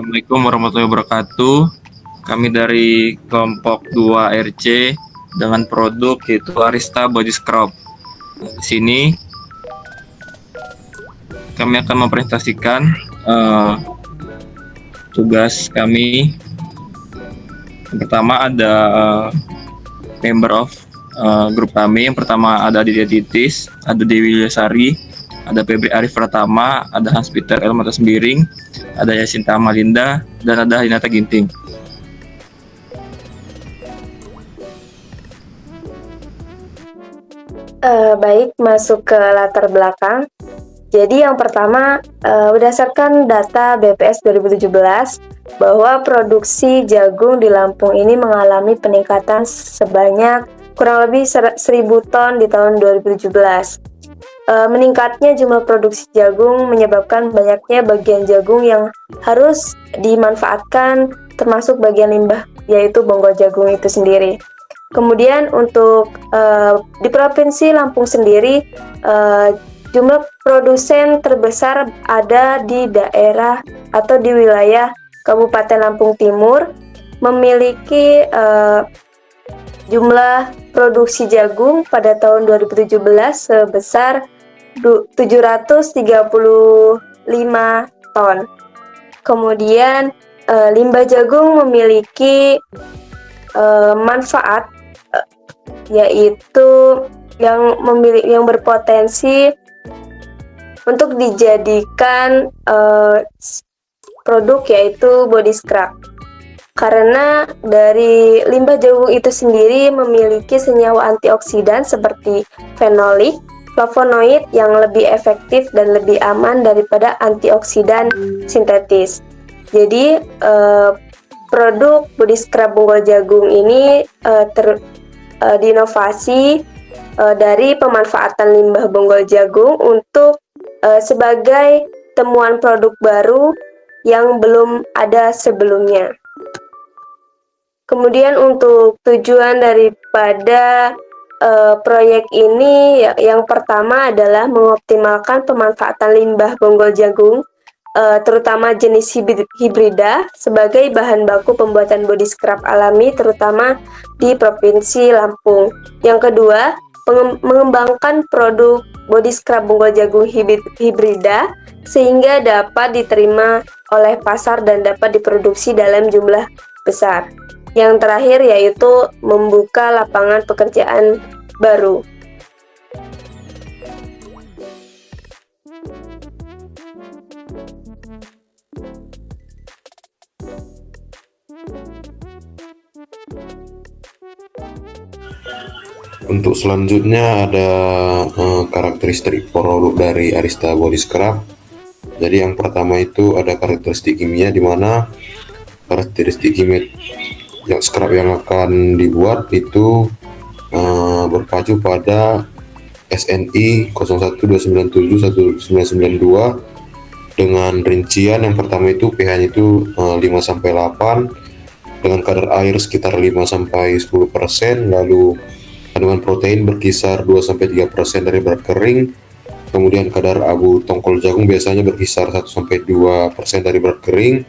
Assalamualaikum warahmatullahi wabarakatuh. Kami dari kelompok 2 RC dengan produk yaitu Arista Body Scrub. Di sini kami akan mempresentasikan tugas kami. Yang pertama ada member of grup kami. Yang pertama ada Didia Titis, ada Dewi Lesari, ada Febri Arif Pratama, ada Hans Peter Elmata Sembiring, ada Yasinta Amalinda, dan ada Hinata Ginting. Baik, masuk ke latar belakang. Jadi yang pertama, berdasarkan data BPS 2017, bahwa produksi jagung di Lampung ini mengalami peningkatan sebanyak kurang lebih 1.000 ton di tahun 2017. Meningkatnya jumlah produksi jagung menyebabkan banyaknya bagian jagung yang harus dimanfaatkan, termasuk bagian limbah, yaitu bonggol jagung itu sendiri. Kemudian untuk di Provinsi Lampung sendiri, jumlah produsen terbesar ada di daerah atau di wilayah Kabupaten Lampung Timur, memiliki jumlah produksi jagung pada tahun 2017 sebesar 735 ton. Kemudian limbah jagung memiliki manfaat yaitu yang berpotensi untuk dijadikan produk yaitu body scrub. Karena dari limbah jagung itu sendiri memiliki senyawa antioksidan seperti fenolik, flavonoid yang lebih efektif dan lebih aman daripada antioksidan sintetis. Jadi produk body scrub bonggol jagung ini diinovasi dari pemanfaatan limbah bonggol jagung untuk sebagai temuan produk baru yang belum ada sebelumnya. Kemudian untuk tujuan daripada proyek ini yang pertama adalah mengoptimalkan pemanfaatan limbah bonggol jagung, terutama jenis hibrida sebagai bahan baku pembuatan body scrub alami, terutama di Provinsi Lampung. Yang kedua, mengembangkan produk body scrub bonggol jagung hibrida sehingga dapat diterima oleh pasar dan dapat diproduksi dalam jumlah besar. Yang terakhir yaitu membuka lapangan pekerjaan baru. Untuk selanjutnya ada karakteristik produk dari Arista Body Scrub. Jadi yang pertama itu ada karakteristik kimia, di mana karakteristik kimia yang scrub yang akan dibuat itu berpacu pada SNI 0129719992 dengan rincian yang pertama itu pH-nya itu 5-8 dengan kadar air sekitar 5-10%, lalu kandungan protein berkisar 2-3% dari berat kering, kemudian kadar abu tongkol jagung biasanya berkisar 1-2% dari berat kering.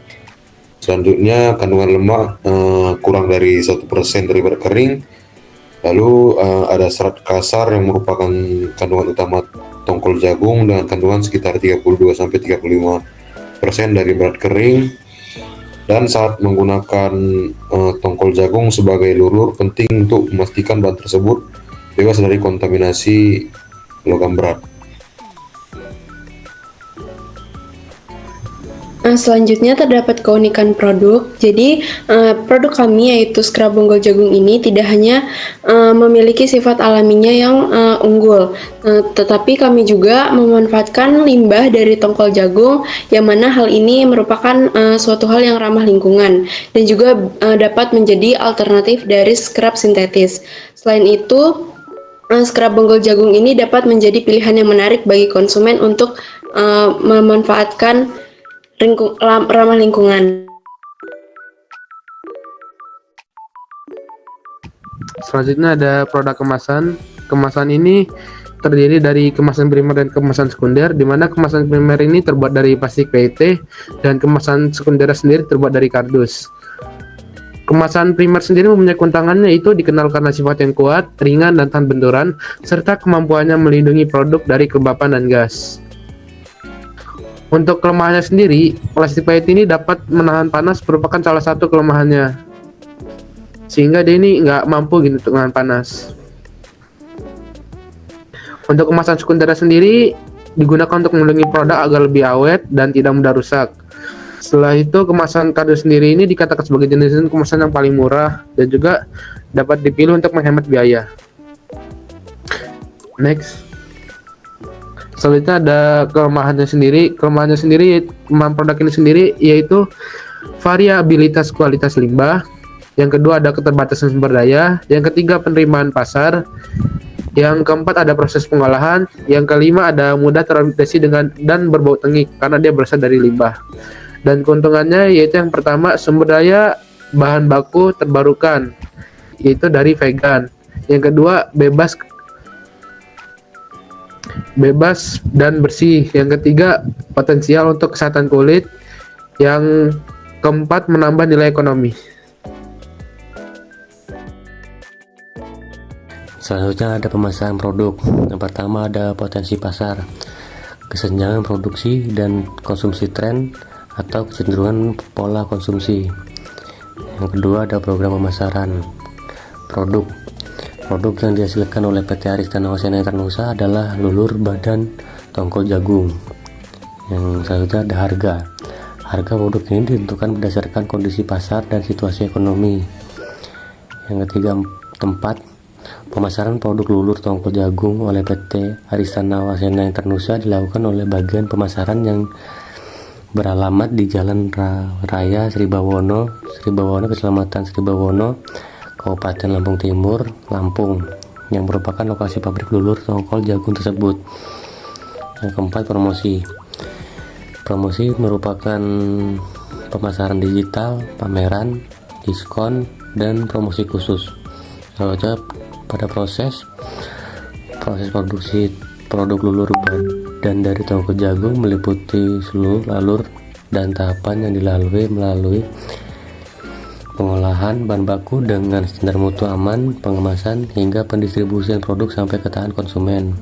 Selanjutnya kandungan lemak kurang dari 1% dari berat kering. Lalu ada serat kasar yang merupakan kandungan utama tongkol jagung dengan kandungan sekitar 32-35% dari berat kering. Dan saat menggunakan tongkol jagung sebagai lulur, penting untuk memastikan bahan tersebut bebas dari kontaminasi logam berat. Selanjutnya terdapat keunikan produk. Jadi produk kami yaitu scrub bonggol jagung ini tidak hanya memiliki sifat alaminya yang unggul, tetapi kami juga memanfaatkan limbah dari tongkol jagung, yang mana hal ini merupakan suatu hal yang ramah lingkungan dan juga dapat menjadi alternatif dari scrub sintetis. Selain itu, scrub bonggol jagung ini dapat menjadi pilihan yang menarik bagi konsumen untuk memanfaatkan ramah lingkungan. Selanjutnya ada produk kemasan. Kemasan ini terdiri dari kemasan primer dan kemasan sekunder, di mana kemasan primer ini terbuat dari plastik PET dan kemasan sekunder sendiri terbuat dari kardus. Kemasan primer sendiri mempunyai keuntungannya, itu dikenal karena sifat yang kuat, ringan, dan tahan benturan, serta kemampuannya melindungi produk dari kelembapan dan gas. Untuk kelemahannya sendiri, plastik PET ini dapat menahan panas, merupakan salah satu kelemahannya, sehingga dia ini nggak mampu gitu untuk menahan panas. Untuk kemasan sekunder sendiri digunakan untuk melindungi produk agar lebih awet dan tidak mudah rusak. Setelah itu, kemasan kardus sendiri ini dikatakan sebagai jenis kemasan yang paling murah dan juga dapat dipilih untuk menghemat biaya. Next. Selanjutnya ada kelemahannya sendiri. Kelemahan produk ini sendiri yaitu variabilitas kualitas limbah. Yang kedua ada keterbatasan sumber daya. Yang ketiga penerimaan pasar. Yang keempat ada proses pengolahan. Yang kelima ada mudah teradaptasi dan berbau tengik karena dia berasal dari limbah. Dan keuntungannya yaitu yang pertama, sumber daya bahan baku terbarukan, yaitu dari vegan. Yang kedua bebas dan bersih. Yang ketiga potensial untuk kesehatan kulit. Yang keempat menambah nilai ekonomi. Selanjutnya ada pemasaran produk. Yang pertama ada potensi pasar, kesenjangan produksi dan konsumsi tren atau kecenderungan pola konsumsi. Yang kedua ada program pemasaran produk. Produk yang dihasilkan oleh PT Aristana Wasena Internusa adalah lulur badan tongkol jagung. Yang selanjutnya ada harga. Harga produk ini ditentukan berdasarkan kondisi pasar dan situasi ekonomi. Yang ketiga, tempat. Pemasaran produk lulur tongkol jagung oleh PT Aristana Wasena Internusa dilakukan oleh bagian pemasaran yang beralamat di Jalan Raya Sribawono, Kecamatan Sribawono, Kabupaten Lampung Timur, Lampung, yang merupakan lokasi pabrik lulur tongkol jagung tersebut. Yang keempat, promosi. Promosi merupakan pemasaran digital, pameran, diskon, dan promosi khusus. Selanjutnya pada proses produksi produk lulur badan dari tongkol jagung meliputi seluruh alur dan tahapan yang dilalui melalui pengolahan bahan baku dengan standar mutu aman, pengemasan, hingga pendistribusian produk sampai ke tangan konsumen.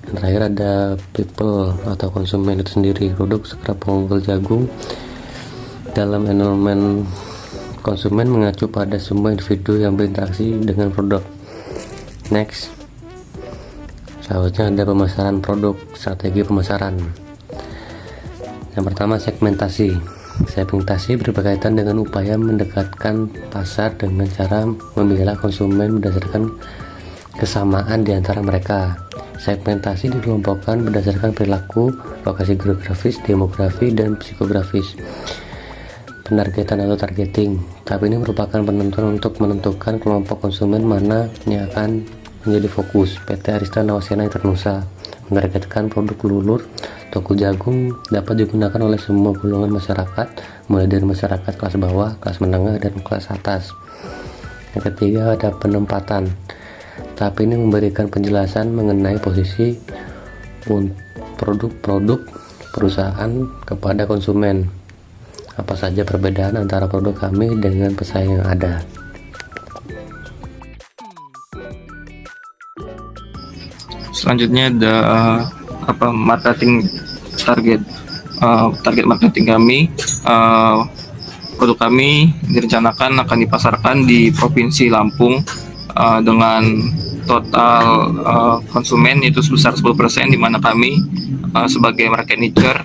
Dan terakhir ada people atau konsumen itu sendiri. Produk scrap bonggol jagung dalam elemen konsumen mengacu pada semua individu yang berinteraksi dengan produk. Next. Selanjutnya ada pemasaran produk, strategi pemasaran. Yang pertama, segmentasi. Segmentasi berkaitan dengan upaya mendekatkan pasar dengan cara memilah konsumen berdasarkan kesamaan di antara mereka. Segmentasi dikelompokkan berdasarkan perilaku, lokasi geografis, demografi, dan psikografis. Penargetan atau targeting. Tahap ini merupakan penentuan untuk menentukan kelompok konsumen mana yang akan menjadi fokus. PT Aristana Wasena Internusa menargetkan produk lulur tongkol jagung dapat digunakan oleh semua golongan masyarakat, mulai dari masyarakat kelas bawah, kelas menengah, dan kelas atas. Yang ketiga ada penempatan. Tahap ini memberikan penjelasan mengenai posisi produk-produk perusahaan kepada konsumen. Apa saja perbedaan antara produk kami dengan pesaing yang ada. Selanjutnya ada marketing target. Target marketing kami, produk kami direncanakan akan dipasarkan di Provinsi Lampung dengan total konsumen itu sebesar 10%, di mana kami sebagai market niche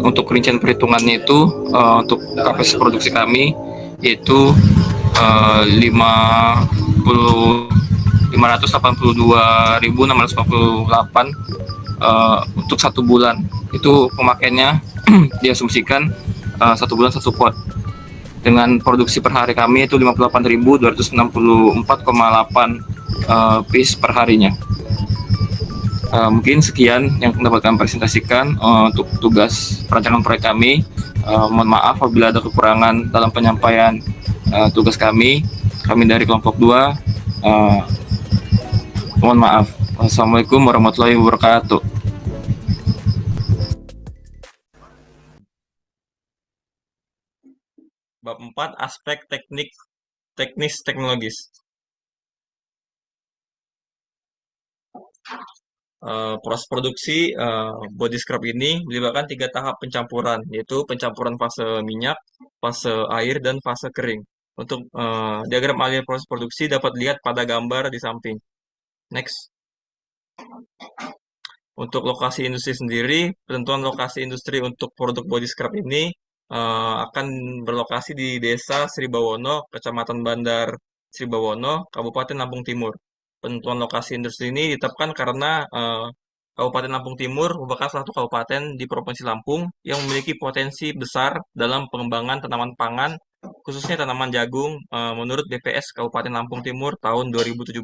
untuk rincian perhitungannya itu untuk kapasitas produksi kami yaitu 582.648 untuk 1 bulan. Itu pemakaiannya diasumsikan 1 bulan 1 pot. Dengan produksi per hari kami itu 58.264,8 piece per harinya. Mungkin sekian yang dapat kami presentasikan untuk tugas perancangan proyek kami. Mohon maaf apabila ada kekurangan dalam penyampaian tugas kami. Kami dari kelompok 2 Eh, Mohon maaf. Assalamualaikum warahmatullahi wabarakatuh. Bab 4, aspek teknis teknologis. Proses produksi body scrub ini melibatkan 3 tahap pencampuran, yaitu pencampuran fase minyak, fase air, dan fase kering. Untuk diagram alur proses produksi dapat dilihat pada gambar di samping. Next. Untuk lokasi industri sendiri, penentuan lokasi industri untuk produk body scrub ini akan berlokasi di Desa Sribawono, Kecamatan Bandar Sribawono, Kabupaten Lampung Timur. Penentuan lokasi industri ini ditetapkan karena Kabupaten Lampung Timur merupakan salah satu kabupaten di Provinsi Lampung yang memiliki potensi besar dalam pengembangan tanaman pangan, khususnya tanaman jagung, menurut BPS Kabupaten Lampung Timur tahun 2017.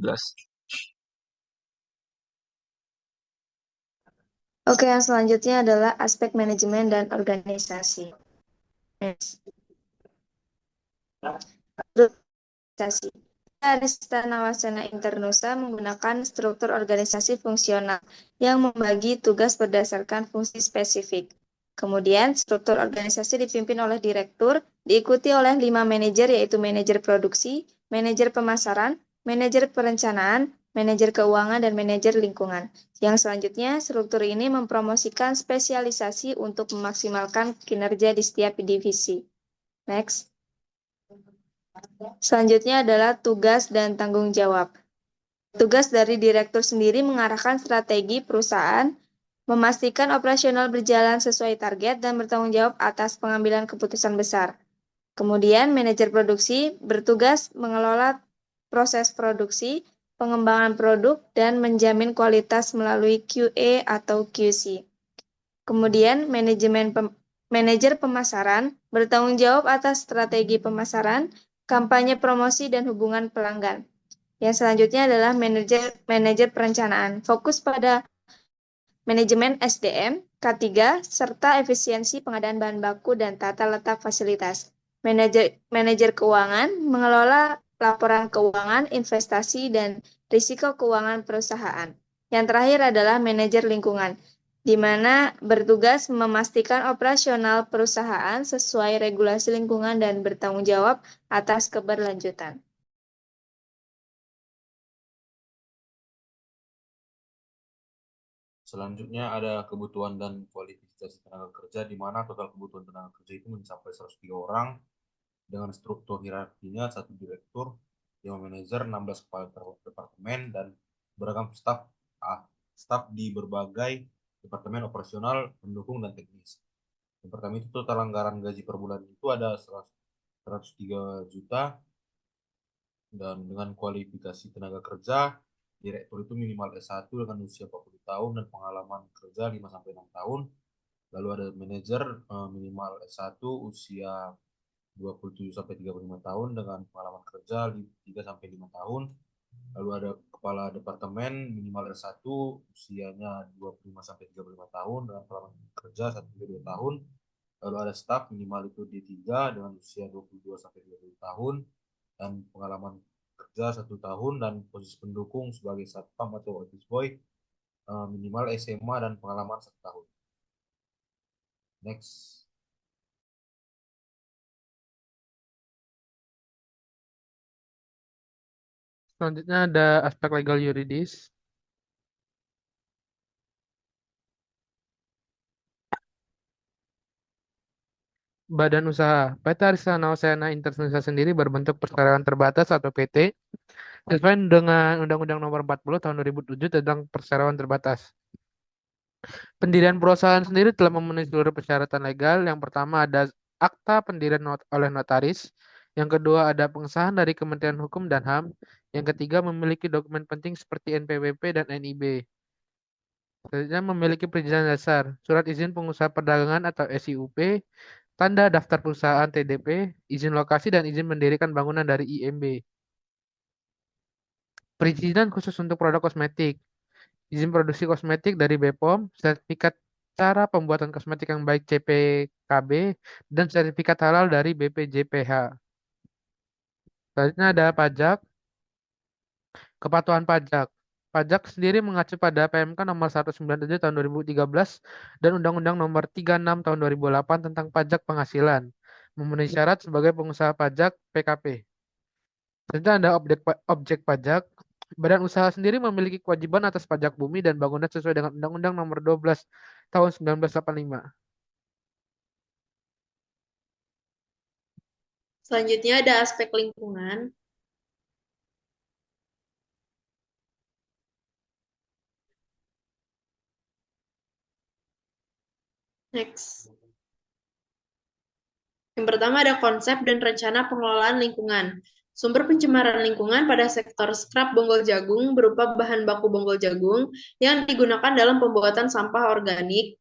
Oke, yang selanjutnya adalah aspek manajemen dan organisasi. Next. Organisasi. Istana Wasana Internusa menggunakan struktur organisasi fungsional yang membagi tugas berdasarkan fungsi spesifik. Kemudian, struktur organisasi dipimpin oleh direktur, diikuti oleh 5 manajer, yaitu manajer produksi, manajer pemasaran, manajer perencanaan, manajer keuangan, dan manajer lingkungan. Yang selanjutnya, struktur ini mempromosikan spesialisasi untuk memaksimalkan kinerja di setiap divisi. Next. Selanjutnya adalah tugas dan tanggung jawab. Tugas dari direktur sendiri mengarahkan strategi perusahaan, memastikan operasional berjalan sesuai target, dan bertanggung jawab atas pengambilan keputusan besar. Kemudian, manajer produksi bertugas mengelola proses produksi, pengembangan produk, dan menjamin kualitas melalui QA atau QC. Kemudian, manajer pemasaran bertanggung jawab atas strategi pemasaran, kampanye promosi, dan hubungan pelanggan. Yang selanjutnya adalah manajer perencanaan, fokus pada manajemen SDM, K3, serta efisiensi pengadaan bahan baku dan tata letak fasilitas. Manajer keuangan mengelola laporan keuangan, investasi, dan risiko keuangan perusahaan. Yang terakhir adalah manajer lingkungan, di mana bertugas memastikan operasional perusahaan sesuai regulasi lingkungan dan bertanggung jawab atas keberlanjutan. Selanjutnya ada kebutuhan dan kualifikasi tenaga kerja, di mana total kebutuhan tenaga kerja itu mencapai 103 orang dengan struktur hierarkinya satu direktur, 5 manajer, 16 kepala departemen, dan beragam staf di berbagai departemen operasional, pendukung, dan teknis. Yang pertama itu total anggaran gaji per bulan itu ada 103 juta, dan dengan kualifikasi tenaga kerja, direktur itu minimal S1 dengan usia 40 tahun dan pengalaman kerja 5-6 tahun. Lalu ada manajer minimal S1 usia 27-35 tahun dengan pengalaman kerja 3-5 tahun. Lalu ada kepala departemen minimal S1 usianya 25-35 tahun dengan pengalaman kerja 1-2 tahun. Lalu ada staf minimal itu D3 dengan usia 22-30 tahun dan pengalaman kerja 1 tahun, dan posisi pendukung sebagai satpam atau office boy minimal SMA dan pengalaman 1 tahun. Next. Selanjutnya ada aspek legal yuridis. Badan usaha. PT Arisana Wasana Internusa sendiri berbentuk perseroan terbatas atau PT sesuai dengan Undang-Undang Nomor 40 Tahun 2007 tentang perseroan terbatas. Pendirian perusahaan sendiri telah memenuhi seluruh persyaratan legal. Yang pertama ada akta pendirian oleh notaris. Yang kedua ada pengesahan dari Kementerian Hukum dan HAM. Yang ketiga memiliki dokumen penting seperti NPWP dan NIB. Selanjutnya memiliki perizinan dasar, surat izin pengusaha perdagangan atau SIUP, tanda daftar perusahaan TDP, izin lokasi dan izin mendirikan bangunan dari IMB. Perizinan khusus untuk produk kosmetik, izin produksi kosmetik dari BPOM, sertifikat cara pembuatan kosmetik yang baik CPKB, dan sertifikat halal dari BPJPH. Selanjutnya ada pajak. Kepatuhan pajak. Pajak sendiri mengacu pada PMK nomor 197 tahun 2013 dan Undang-Undang nomor 36 tahun 2008 tentang pajak penghasilan, memenuhi syarat sebagai pengusaha pajak PKP. Selanjutnya ada objek pajak. Badan usaha sendiri memiliki kewajiban atas pajak bumi dan bangunan sesuai dengan Undang-Undang nomor 12 tahun 1985. Selanjutnya ada aspek lingkungan. Next. Yang pertama ada konsep dan rencana pengelolaan lingkungan. Sumber pencemaran lingkungan pada sektor scrap bonggol jagung berupa bahan baku bonggol jagung yang digunakan dalam pembuatan sampah organik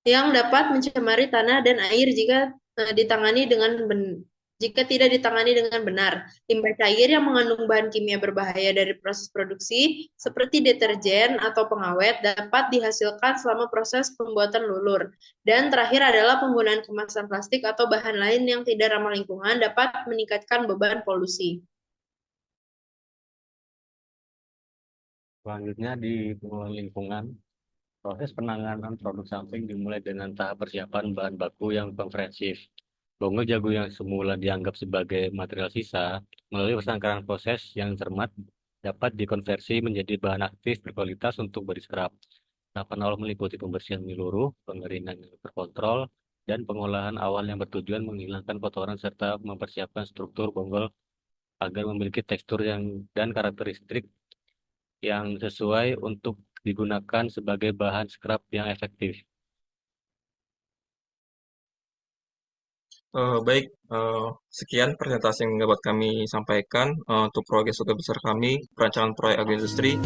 yang dapat mencemari tanah dan air jika tidak ditangani dengan benar. Limbah cair yang mengandung bahan kimia berbahaya dari proses produksi seperti deterjen atau pengawet dapat dihasilkan selama proses pembuatan lulur. Dan terakhir adalah penggunaan kemasan plastik atau bahan lain yang tidak ramah lingkungan dapat meningkatkan beban polusi. Selanjutnya di pengelolaan lingkungan, proses penanganan produk samping dimulai dengan tahap persiapan bahan baku yang komprehensif. Bonggol jagung yang semula dianggap sebagai material sisa, melalui persangkaran proses yang cermat, dapat dikonversi menjadi bahan aktif berkualitas untuk body scrap. Tahapan awal meliputi pembersihan menyeluruh, pengeringan yang terkontrol, dan pengolahan awal yang bertujuan menghilangkan kotoran serta mempersiapkan struktur bonggol agar memiliki tekstur dan karakteristik yang sesuai untuk digunakan sebagai bahan scrap yang efektif. Baik, sekian presentasi yang dapat kami sampaikan untuk proyek besar kami, perancangan proyek agroindustri.